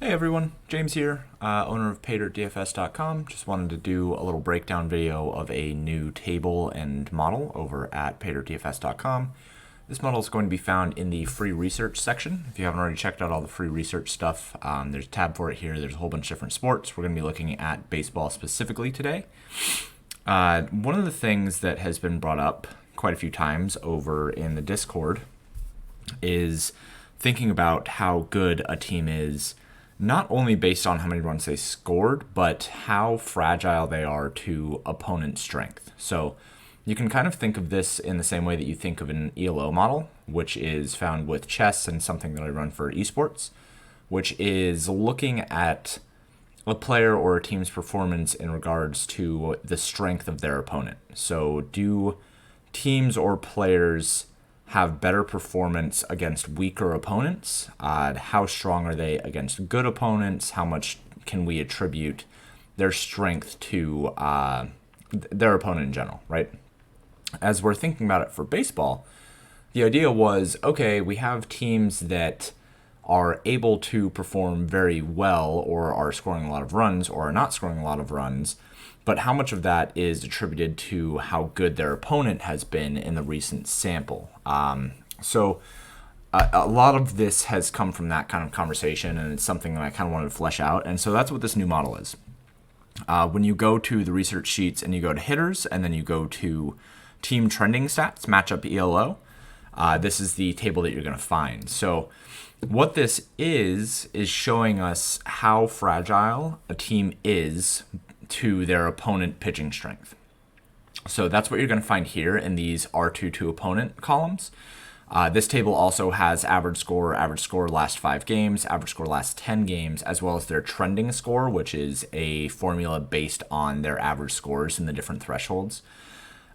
Hey everyone, James here, owner of PaydirtDFS.com. Just wanted to do a little breakdown video of a new table and model over at PaydirtDFS.com. This model is going to be found in the free research section. If you haven't already checked out all the free research stuff, there's a tab for it here. There's a whole bunch of different sports. We're going to be looking at baseball specifically today. One of the things that has been brought up quite a few times over in the Discord is thinking about how good a team is, not only based on how many runs they scored, but how fragile they are to opponent strength. So you can kind of think of this in the same way that you think of an ELO model, which is found with chess and something that I run for esports, which is looking at a player or a team's performance in regards to the strength of their opponent. So do teams or players have better performance against weaker opponents? How strong are they against good opponents? How much can we attribute their strength to their opponent in general, right? As we're thinking about it for baseball, the idea was, okay, we have teams that are able to perform very well or are scoring a lot of runs or are not scoring a lot of runs, but how much of that is attributed to how good their opponent has been in the recent sample? So a lot of this has come from that kind of conversation, and it's something that I kind of wanted to flesh out. And so that's what this new model is. When you go to the research sheets and you go to hitters, and then you go to team trending stats, matchup ELO, this is the table that you're going to find. So what this is showing us how fragile a team is to their opponent pitching strength. So that's what you're going to find here in these R2 to opponent columns. This table also has average score last 5 games, average score last 10 games, as well as their trending score, which is a formula based on their average scores in the different thresholds.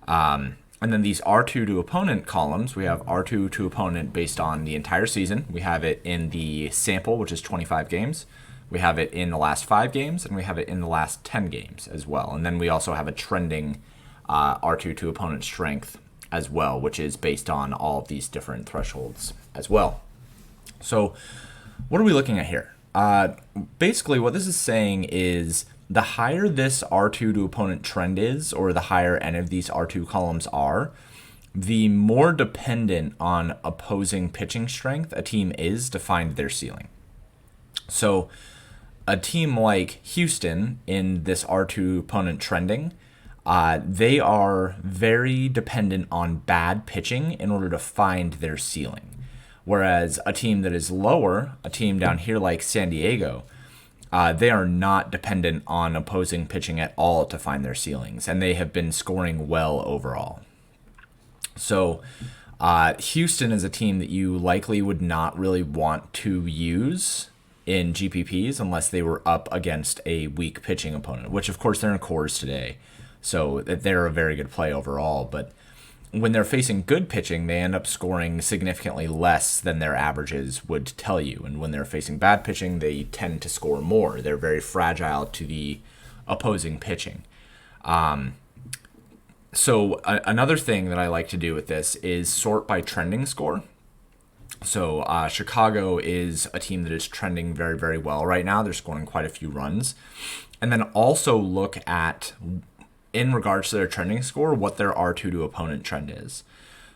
And then these R2 to opponent columns, we have R2 to opponent based on the entire season. We have it in the sample, which is 25 games. We have it in the last 5 games, and we have it in the last 10 games as well. And then we also have a trending R2 to opponent strength as well, which is based on all of these different thresholds as well. So what are we looking at here? Basically, what this is saying is the higher this R2 to opponent trend is, or the higher any of these R2 columns are, the more dependent on opposing pitching strength a team is to find their ceiling. So a team like Houston in this R2 opponent trending, they are very dependent on bad pitching in order to find their ceiling. Whereas a team that is lower, a team down here like San Diego, they are not dependent on opposing pitching at all to find their ceilings, and they have been scoring well overall. So Houston is a team that you likely would not really want to use in GPPs unless they were up against a weak pitching opponent, which of course they're in cores today, so they're a very good play overall. But when they're facing good pitching, they end up scoring significantly less than their averages would tell you. And when they're facing bad pitching, they tend to score more. They're very fragile to the opposing pitching. So another thing that I like to do with this is sort by trending score. So Chicago is a team that is trending very, very well right now. They're scoring quite a few runs. And then also look at, in regards to their trending score, what their R2 to opponent trend is.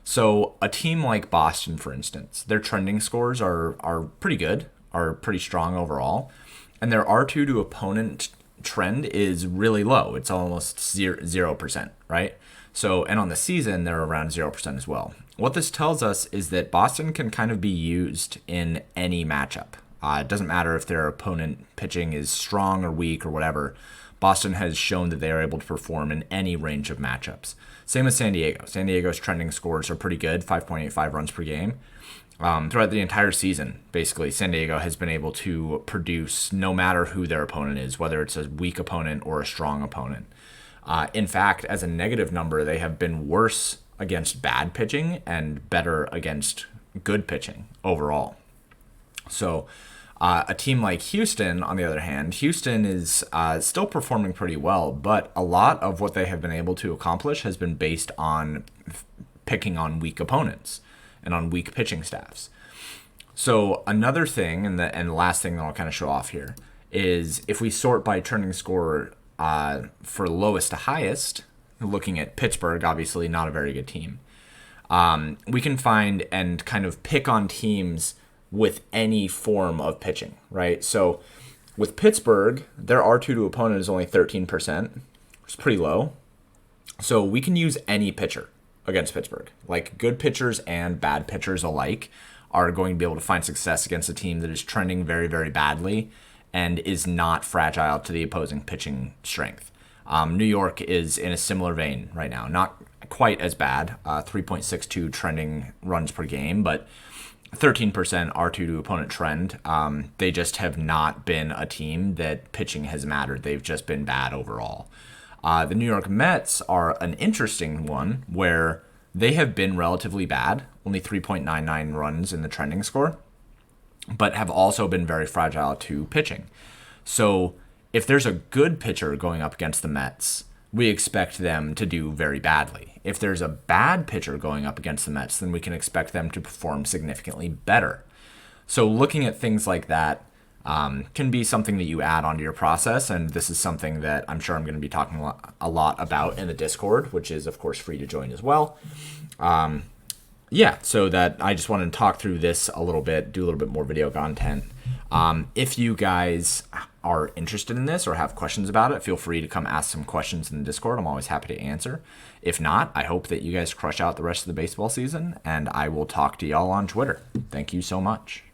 So a team like Boston, for instance, their trending scores are pretty good, are pretty strong overall. And their R2 to opponent trend is really low. It's almost 0%, right? So, and on the season, they're around 0% as well. What this tells us is that Boston can kind of be used in any matchup. It doesn't matter if their opponent pitching is strong or weak or whatever. Boston has shown that they are able to perform in any range of matchups. Same with San Diego. San Diego's trending scores are pretty good, 5.85 runs per game. Throughout the entire season, basically, San Diego has been able to produce no matter who their opponent is, whether it's a weak opponent or a strong opponent. In fact, as a negative number, they have been worse against bad pitching and better against good pitching overall. So a team like Houston, on the other hand, Houston is still performing pretty well, but a lot of what they have been able to accomplish has been based on picking on weak opponents and on weak pitching staffs. So another thing, and the last thing that I'll kind of show off here, is if we sort by trending score for lowest to highest, looking at Pittsburgh, obviously not a very good team, we can find and kind of pick on teams with any form of pitching, right? So with Pittsburgh, their R2 to opponent is only 13%, which is pretty low. So we can use any pitcher against Pittsburgh. Like, good pitchers and bad pitchers alike are going to be able to find success against a team that is trending very, very badly and is not fragile to the opposing pitching strength. New York is in a similar vein right now. Not quite as bad, 3.62 trending runs per game, but 13% R2 to opponent trend. They just have not been a team that pitching has mattered. They've just been bad overall. The New York Mets are an interesting one where they have been relatively bad, only 3.99 runs in the trending score, but have also been very fragile to pitching. So if there's a good pitcher going up against the Mets, we expect them to do very badly. If there's a bad pitcher going up against the Mets, then we can expect them to perform significantly better. So looking at things like that can be something that you add onto your process, and this is something that I'm sure I'm going to be talking a lot about in the Discord, which is, of course, free to join as well. So that I just wanted to talk through this a little bit, do a little bit more video content. If you guys are interested in this or have questions about it, feel free to come ask some questions in the Discord. I'm always happy to answer. If not, I hope that you guys crush out the rest of the baseball season, and I will talk to y'all on Twitter. Thank you so much.